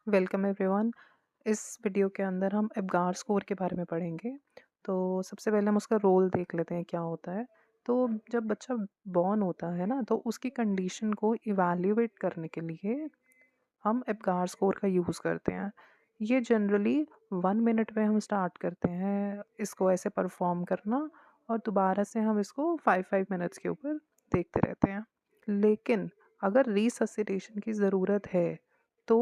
Welcome everyone. इस video के अंदर हम एबगार स्कोर के बारे में पढ़ेंगे। तो सबसे पहले हम उसका रोल देख लेते हैं क्या होता है। तो जब बच्चा बॉर्न होता है ना, तो उसकी कंडीशन को इवैल्यूएट करने के लिए हम एबगार स्कोर का यूज़ करते हैं। ये जनरली 1 मिनट में हम स्टार्ट करते हैं इसको ऐसे परफॉर्म करना, और दोबारा से हम इसको 5 5 मिनट्स के ऊपर देखते रहते हैं। लेकिन अगर रिससिटेशन की ज़रूरत है तो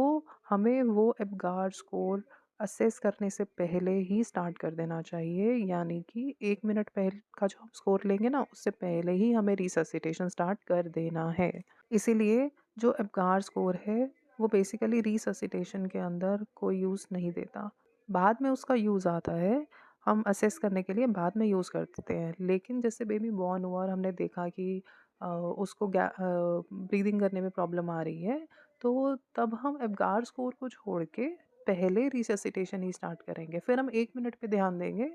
हमें वो एबगार स्कोर असेस करने से पहले ही स्टार्ट कर देना चाहिए, यानी कि 1 मिनट पहले का जो हम स्कोर लेंगे ना, उससे पहले ही हमें रिससिटेशन स्टार्ट कर देना है। इसीलिए जो एबगार स्कोर है वो बेसिकली रिससिटेशन के अंदर कोई यूज़ नहीं देता। बाद में उसका यूज़ आता है, हम असेस करने के लिए बाद में यूज़ करते हैं। लेकिन जैसे बेबी बॉर्न हुआ और हमने देखा कि उसको ब्रीदिंग करने में प्रॉब्लम आ रही है, तो तब हम एबगार स्कोर को छोड़ के पहले रिससिटेशन ही स्टार्ट करेंगे। फिर हम 1 मिनट पे ध्यान देंगे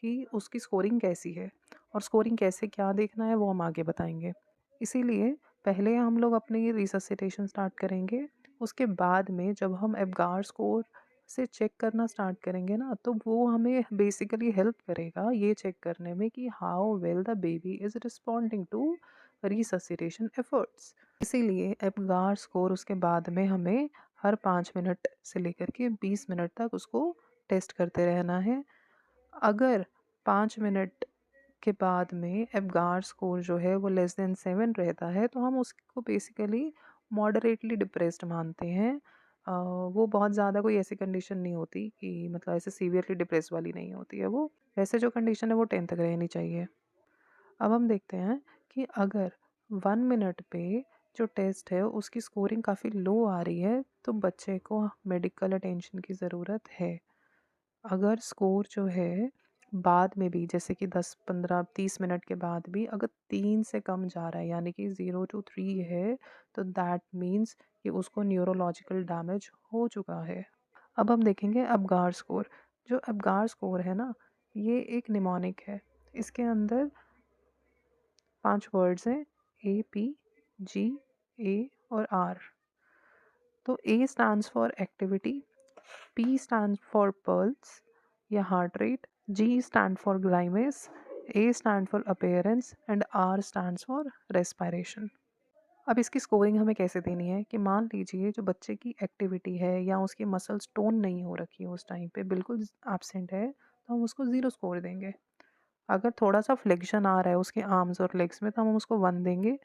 कि उसकी स्कोरिंग कैसी है, और स्कोरिंग कैसे क्या देखना है वो हम आगे बताएंगे। इसीलिए पहले हम लोग अपनी रिससिटेशन स्टार्ट करेंगे। उसके बाद में जब हम एबगार स्कोर से चेक करना स्टार्ट करेंगे ना, तो वो हमें बेसिकली हेल्प करेगा ये चेक करने में कि how well the baby is responding to resuscitation efforts. इसीलिए एबगार स्कोर उसके बाद में हमें हर 5 मिनट से लेकर के 20 मिनट तक उसको टेस्ट करते रहना है। अगर 5 मिनट के बाद में एबगार स्कोर जो है वो <7 रहता है, तो हम उसको बेसिकली मॉडरेटली डिप्रेस्ड मानते हैं। वो बहुत ज़्यादा कोई ऐसी कंडीशन नहीं होती कि मतलब ऐसे सीवियरली डिप्रेस वाली नहीं होती है वो। वैसे जो कंडीशन है वो 10 तक रहनी चाहिए। अब हम देखते हैं कि अगर 1 मिनट पे जो टेस्ट है उसकी स्कोरिंग काफ़ी लो आ रही है, तो बच्चे को मेडिकल अटेंशन की ज़रूरत है। अगर स्कोर जो है बाद में भी, जैसे कि 10 15 30 मिनट के बाद भी अगर 3 से कम जा रहा है, यानी कि 0 to 3 है, तो दैट मीन्स कि उसको न्यूरोलॉजिकल डैमेज हो चुका है। अब हम देखेंगे एबगार स्कोर। जो एबगार स्कोर है ना, ये एक निमोनिक है। इसके अंदर 5 वर्ड्स हैं: APG, A और R। तो A stands for activity, P stand for pulse या heart rate, G stand for grimace, A stand for appearance and R stands for respiration. अब इसकी स्कोरिंग हमें कैसे देनी है कि मान लीजिए जो बच्चे की एक्टिविटी है या उसकी मसल्स टोन नहीं हो रखी है, उस टाइम पे बिल्कुल एब्सेंट है, तो हम उसको 0 स्कोर देंगे। अगर थोड़ा सा फ्लेक्शन आ रहा है उसके आर्म्स और लेग्स में, तो हम उसको 1 देंगे।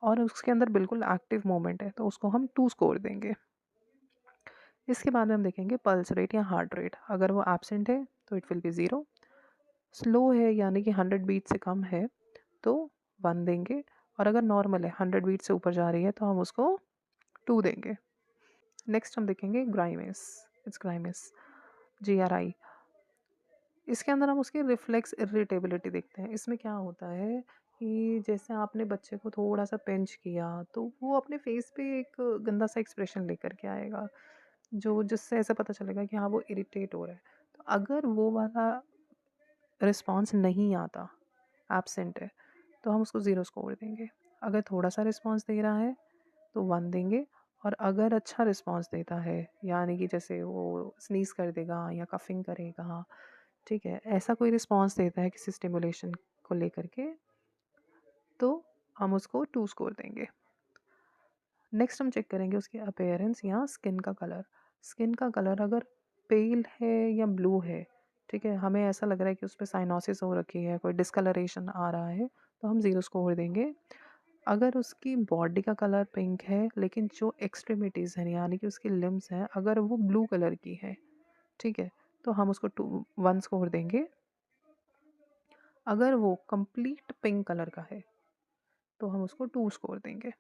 और उसके अंदर बिल्कुल एक्टिव मूवमेंट है, तो उसको हम 2 स्कोर देंगे। इसके बाद में हम देखेंगे पल्स रेट या हार्ट रेट। अगर वो एब्सेंट है तो इट विल बी 0। स्लो है यानी कि 100 बीट से कम है, तो 1 देंगे। और अगर नॉर्मल है, 100 बीट से ऊपर जा रही है, तो हम उसको 2 देंगे। नेक्स्ट हम देखेंगे ग्राइमेस। It's grimace, GRI। इसके अंदर हम उसकी रिफ्लेक्स इरिटेबिलिटी देखते हैं। इसमें क्या होता है कि जैसे आपने बच्चे को थोड़ा सा पिंच किया, तो वो अपने फेस पे एक गंदा सा एक्सप्रेशन लेकर के आएगा, जो जिससे ऐसा पता चलेगा कि हाँ वो इरिटेट हो रहा है। तो अगर वो वाला रिस्पॉन्स नहीं आता, एब्सेंट है, तो हम उसको 0 स्कोर देंगे। अगर थोड़ा सा रिस्पॉन्स दे रहा है तो 1 देंगे। और अगर अच्छा रिस्पॉन्स देता है, यानी कि जैसे वो स्नीज़ कर देगा या कफिंग करेगा, ठीक है, ऐसा कोई रिस्पॉन्स देता है किसी स्टिमुलेशन को लेकर के, तो हम उसको 2 स्कोर देंगे। नेक्स्ट हम चेक करेंगे उसकी अपीयरेंस या स्किन का कलर। स्किन का कलर अगर पेल है या ब्लू है, ठीक है, हमें ऐसा लग रहा है कि उस पर साइनोसिस हो रखी है, कोई डिस्कलरेशन आ रहा है, तो हम 0 स्कोर देंगे। अगर उसकी बॉडी का कलर पिंक है, लेकिन जो एक्सट्रीमिटीज़ हैं यानी कि उसकी लिम्स हैं, अगर वो ब्लू कलर की है, ठीक है, तो हम उसको 1 स्कोर देंगे। अगर वो कंप्लीट पिंक कलर का है, तो हम उसको 2 स्कोर देंगे।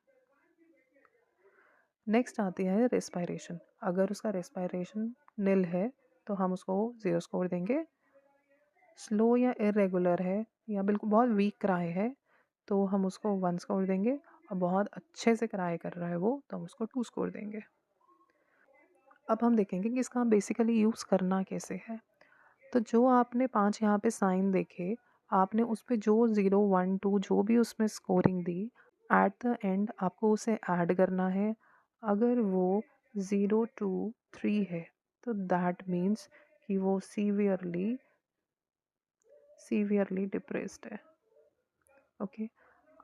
नेक्स्ट आती है रेस्पिरेशन। अगर उसका रेस्पिरेशन निल है, तो हम उसको 0 स्कोर देंगे। स्लो या इरेगुलर है या बिल्कुल बहुत वीक क्राई है, तो हम उसको 1 स्कोर देंगे। और बहुत अच्छे से क्राई कर रहा है वो, तो हम उसको 2 स्कोर देंगे। अब हम देखेंगे कि इसका बेसिकली यूज़ करना कैसे है। तो जो आपने 5 यहाँ पे साइन देखे, आपने उस पे जो 0 1 2 जो भी उसमें scoring the, at the end आपको उसे ऐड करना है। अगर वो 0 to 3 है, तो दैट मीन्स कि वो सीवियरली डिप्रेस्ड है। ओके,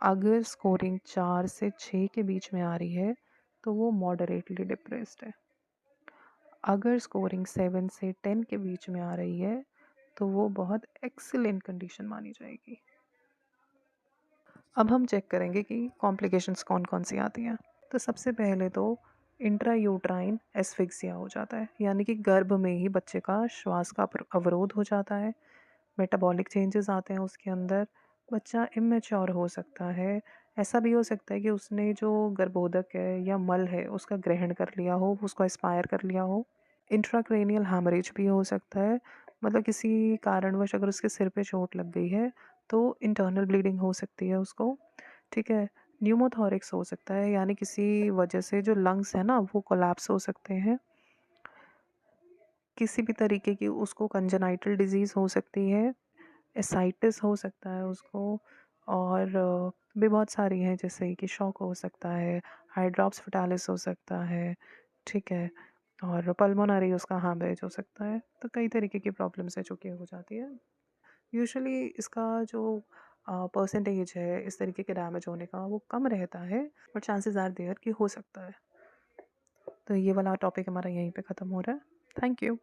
अगर स्कोरिंग 4 से 6 के बीच में आ रही है तो वो मॉडरेटली डिप्रेस्ड है। अगर स्कोरिंग 7 से 10 के बीच में आ रही है तो वो बहुत एक्सीलेंट कंडीशन मानी जाएगी। अब हम चेक करेंगे कि कॉम्प्लिकेशंस कौन कौन सी आती हैं। तो सबसे पहले तो इंट्रायूट्राइन एस्फिक्सिया हो जाता है, यानी कि गर्भ में ही बच्चे का श्वास का अवरोध हो जाता है। मेटाबॉलिक चेंजेस आते हैं उसके अंदर। बच्चा इमेच्योर हो सकता है। ऐसा भी हो सकता है कि उसने जो गर्भोदक है या मल है उसका ग्रहण कर लिया हो, उसको एस्पायर कर लिया हो। इंट्राक्रेनियल हैमरेज भी हो सकता है, मतलब किसी कारणवश अगर उसके सिर पे चोट लग गई है तो इंटरनल ब्लीडिंग हो सकती है उसको। ठीक है। न्यूमोथोरिक्स हो सकता है, यानी किसी वजह से जो लंग्स है ना वो कोलैप्स हो सकते हैं। किसी भी तरीके की उसको कंजेनाइटल डिजीज़ हो सकती है, एसाइटिस हो सकता है उसको, और भी बहुत सारी हैं, जैसे कि शॉक हो सकता है, हाइड्रॉप्स फटालिस हो सकता है। ठीक है। और पल्मोनरी उसका हैमरेज हो सकता है। तो कई तरीके की प्रॉब्लम्स है जो कि हो जाती है। यूजुअली इसका जो परसेंटेज है इस तरीके के डैमेज होने का वो कम रहता है, बट चांसेस आर देयर कि हो सकता है। तो ये वाला टॉपिक हमारा यहीं पे ख़त्म हो रहा है। Thank you.